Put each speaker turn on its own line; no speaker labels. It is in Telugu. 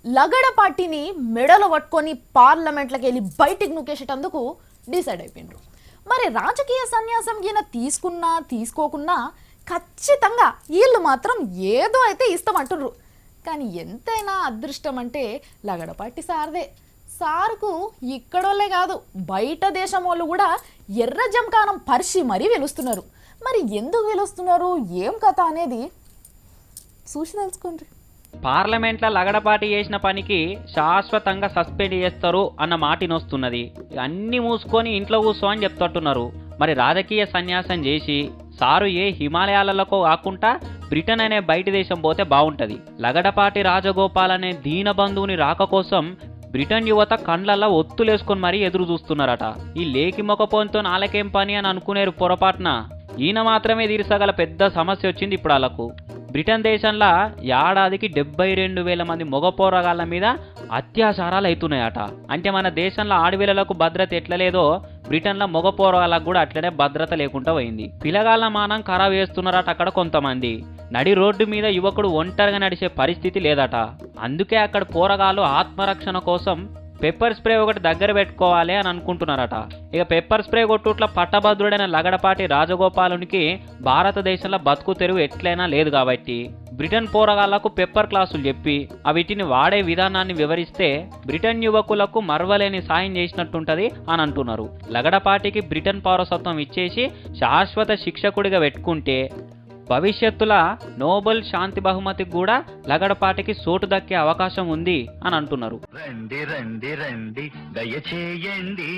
లగడపాటిని మెడలో పట్టుకొని పార్లమెంట్లోకి వెళ్ళి బయటికి నూకేసేటందుకు డిసైడ్ అయిపోయిండ్రు. మరి రాజకీయ సన్యాసం ఈయన తీసుకున్నా తీసుకోకున్నా ఖచ్చితంగా వీళ్ళు మాత్రం ఏదో అయితే ఇస్తామంటుర్రు. కానీ ఎంతైనా అదృష్టం అంటే లగడపాటి సార్దే. సార్కు ఇక్కడోళ్ళే కాదు బయట దేశం వాళ్ళు కూడా ఎర్ర జంకానం పరిచి మరీ వెలుస్తున్నారు. మరి ఎందుకు వెలుస్తున్నారు, ఏం కథ అనేది చూసి తెలుసుకోండి.
పార్లమెంట్లో లగడపాటి చేసిన పనికి శాశ్వతంగా సస్పెండ్ చేస్తారు అన్న మాటినొస్తున్నది. అన్ని మూసుకొని ఇంట్లో కూర్చో అని చెప్తట్టున్నారు. మరి రాజకీయ సన్యాసం చేసి సారు ఏ హిమాలయాలకో కాకుండా బ్రిటన్ అనే బయటి దేశం పోతే బాగుంటుంది. లగడపాటి రాజగోపాల్ అనే దీనబంధువుని రాక కోసం బ్రిటన్ యువత కండ్లల్లో ఒత్తులేసుకొని మరీ ఎదురు చూస్తున్నారట. ఈ లేకి మొకపోంతో నాలకేం పని అని అనుకునేరు పొరపాటున. ఈయన మాత్రమే తీర్చగల పెద్ద సమస్య వచ్చింది ఇప్పుడు వాళ్ళకు. బ్రిటన్ దేశంలో ఏడాదికి 72,000 మంది మగ పోరగాళ్ళ మీద అత్యాచారాలు అవుతున్నాయట. అంటే మన దేశంలో ఆడపిల్లలకు భద్రత ఎట్లలేదో బ్రిటన్లో మగ పోరగాళ్ళకు కూడా అట్లనే భద్రత లేకుండా పోయింది. పిల్లగాళ్ళ మానం ఖరాబ్ చేస్తున్నారట అక్కడ కొంతమంది. నడి రోడ్డు మీద యువకుడు ఒంటరిగా నడిచే పరిస్థితి లేదట. అందుకే అక్కడ పోరగాళ్ళు ఆత్మరక్షణ కోసం పెప్పర్ స్ప్రే ఒకటి దగ్గర పెట్టుకోవాలి అని అనుకుంటున్నారట. ఇక పెప్పర్ స్ప్రే కొట్టుట్ల పట్టభద్రుడైన లగడపాటి రాజగోపాలునికి భారతదేశంలో బతుకు తెరువు ఎట్లయినా లేదు కాబట్టి బ్రిటన్ పోరగాళ్లకు పెప్పర్ క్లాసులు చెప్పి వీటిని వాడే విధానాన్ని వివరిస్తే బ్రిటన్ యువకులకు మరవలేని సాయం చేసినట్టుంటది అని అంటున్నారు. లగడపాటికి బ్రిటన్ పౌరసత్వం ఇచ్చేసి శాశ్వత శిక్షకుడిగా పెట్టుకుంటే భవిష్యత్తులో నోబెల్ శాంతి బహుమతికి కూడా లగడపాటికి చోటు దక్కే అవకాశం ఉంది అని అంటున్నారు.
రండి రండి రండి దయచేయండి.